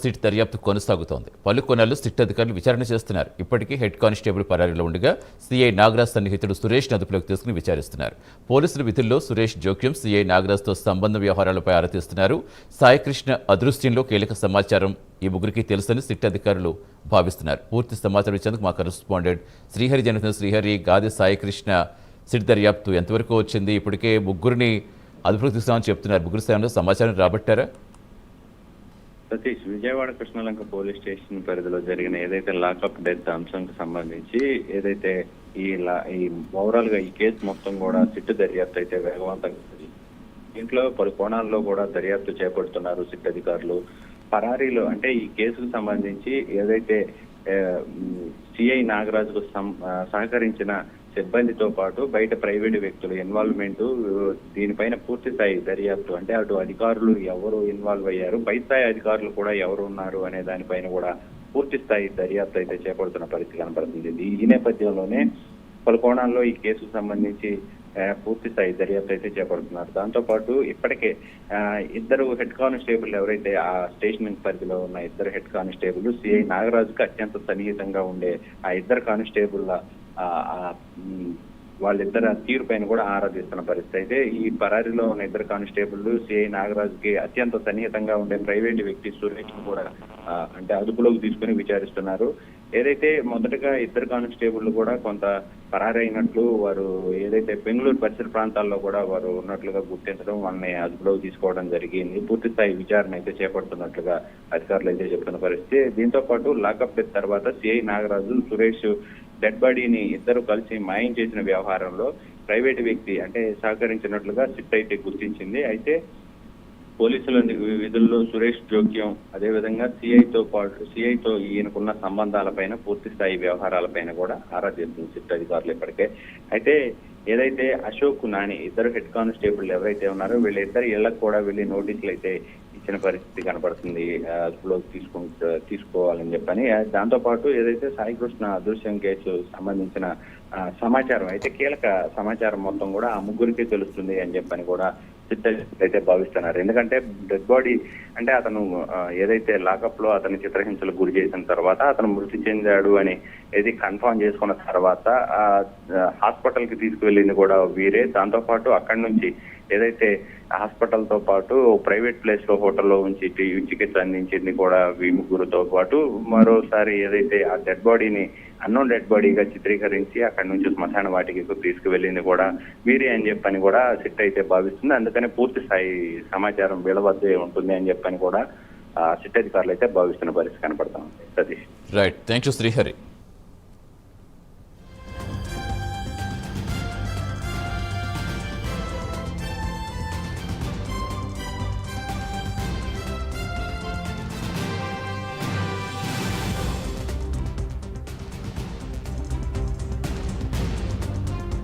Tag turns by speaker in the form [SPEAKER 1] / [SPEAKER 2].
[SPEAKER 1] SIT దర్యాప్తు కొనసాగుతోంది. పలు కోణాల్లో సిట్ అధికారులు విచారణ చేస్తున్నారు. ఇప్పటికీ హెడ్ కానిస్టేబుల్ పరారీలో ఉండగా సీఐ నాగరాజ్ సన్నిహితుడు సురేష్ అదుపులోకి తీసుకుని విచారిస్తున్నారు. పోలీసుల విధుల్లో సురేష్ జోక్యం, సీఐ నాగరాజ్తో సంబంధ వ్యవహారాలపై ఆరా తీస్తున్నారు. సాయికృష్ణ అదృశ్యంలో కీలక సమాచారం ఈ ముగ్గురికి తెలుసని సిట్ అధికారులు భావిస్తున్నారు. పూర్తి సమాచారం ఇచ్చేందుకు మా కరెస్పాండెంట్ శ్రీహరి జనత శ్రీహరి, గాది సాయికృష్ణ సిట్ దర్యాప్తు ఎంతవరకు వచ్చింది? ఇప్పటికే ముగ్గురిని అదుపులోకి తీసుకున్నామని చెప్తున్నారు. ముగ్గురు స్థానంలో సమాచారం రాబట్టారా?
[SPEAKER 2] సతీష్, విజయవాడ కృష్ణలంక పోలీస్ స్టేషన్ పరిధిలో జరిగిన ఏదైతే లాకప్ డెత్ అంశంకి సంబంధించి ఏదైతే ఈ ఓవరాల్ గా ఈ కేసు మొత్తం కూడా సిట్ దర్యాప్తు అయితే వేగవంతంగా దీంట్లో పలు కోణాల్లో కూడా దర్యాప్తు చేపడుతున్నారు సిట్ అధికారులు. పరారీలో అంటే ఈ కేసుకు సంబంధించి ఏదైతే సిఐ నాగరాజుకు సహకరించిన సిబ్బందితో పాటు బయట ప్రైవేటు వ్యక్తుల ఇన్వాల్వ్మెంట్, దీనిపైన పూర్తి స్థాయి దర్యాప్తు అంటే అటు అధికారులు ఎవరు ఇన్వాల్వ్ అయ్యారు, పై స్థాయి అధికారులు కూడా ఎవరు ఉన్నారు అనే దానిపైన కూడా పూర్తి స్థాయి దర్యాప్తు అయితే చేపడుతున్న పరిస్థితి కనపడుతుంది. ఈ నేపథ్యంలోనే పలు కోణాల్లో ఈ కేసుకు సంబంధించి పూర్తి స్థాయి దర్యాప్తు అయితే చేపడుతున్నారు. దాంతో పాటు ఇప్పటికే ఇద్దరు హెడ్ కానిస్టేబుల్ ఎవరైతే ఆ స్టేషన్ పరిధిలో ఉన్న ఇద్దరు హెడ్ కానిస్టేబుల్ సిఐ నాగరాజుకి అత్యంత సన్నిహితంగా ఉండే ఆ ఇద్దరు కానిస్టేబుల్ వాళ్ళిద్దరు తీరు పైన కూడా ఆరాధిస్తున్న పరిస్థితి అయితే ఈ పరారీలో ఉన్న ఇద్దరు కానిస్టేబుల్ సిఐ నాగరాజుకి అత్యంత సన్నిహితంగా ఉండే ప్రైవేట్ వ్యక్తి సురేష్ కూడా అంటే అదుపులోకి తీసుకుని విచారిస్తున్నారు. ఏదైతే మొదటగా ఇద్దరు కానిస్టేబుల్ కూడా కొంత పరారీ అయినట్లు వారు ఏదైతే బెంగళూరు పరిసర ప్రాంతాల్లో కూడా వారు ఉన్నట్లుగా గుర్తించడం, వాళ్ళని అదుపులోకి తీసుకోవడం జరిగింది. పూర్తి స్థాయి విచారణ అయితే చేపడుతున్నట్లుగా అధికారులు అయితే చెప్తున్న పరిస్థితి. దీంతో పాటు లాకప్ డెత్ తర్వాత సిఐ నాగరాజు, సురేష్ డెడ్ బాడీని ఇద్దరు కలిసి మాయం చేసిన వ్యవహారంలో ప్రైవేటు వ్యక్తి అంటే సహకరించినట్లుగా సిట్ అయితే గుర్తించింది. అయితే పోలీసుల విధుల్లో సురేష్ జోక్యం, అదేవిధంగా సిఐతో ఈయనకున్న సంబంధాలపైన పూర్తి స్థాయి వ్యవహారాలపైన కూడా ఆరా తీస్తుంది సిట్ అధికారులు ఇప్పటికే. అయితే ఏదైతే అశోక్, నాని ఇద్దరు హెడ్ కానిస్టేబుల్ ఎవరైతే ఉన్నారో వీళ్ళిద్దరు ఇళ్లకు కూడా వెళ్లి నోటీసులు అయితే ఇచ్చిన పరిస్థితి కనపడుతుంది అదుపులోకి తీసుకోవాలని చెప్పని. దాంతో పాటు ఏదైతే సాయికృష్ణ అదృశ్యం కేసు సంబంధించిన సమాచారం అయితే కీలక సమాచారం మొత్తం కూడా ఆ ముగ్గురికి తెలుస్తుంది అని చెప్పని కూడా అయితే భావిస్తున్నారు. ఎందుకంటే డెడ్ బాడీ అంటే అతను ఏదైతే లాకప్ లో అతని చిత్రహింసలకు గురి చేసిన తర్వాత అతను మృతి చెందాడు అని ఏది కన్ఫర్మ్ చేసుకున్న తర్వాత హాస్పిటల్ కి తీసుకువెళ్ళింది కూడా వీరే. దాంతో పాటు అక్కడి నుంచి ఏదైతే హాస్పిటల్ తో పాటు ప్రైవేట్ ప్లేస్ లో హోటల్లో ఉంచి చికిత్స అందించింది కూడా వీ ముగ్గురుతో పాటు మరోసారి ఏదైతే ఆ డెడ్ బాడీని అన్నోన్ డెడ్ బాడీగా చిత్రీకరించి అక్కడి నుంచి శ్మశాన వాటికి తీసుకువెళ్ళింది కూడా వీరే అని చెప్పని కూడా సిట్ అయితే భావిస్తుంది. అందుకని పూర్తి స్థాయి సమాచారం వీళ్ళ వద్దే ఉంటుంది అని చెప్పని కూడా సిట్ అధికారులు అయితే భావిస్తున్న పరిస్థితి కనపడతా ఉంది. Satish,
[SPEAKER 1] right, thank you Srihari.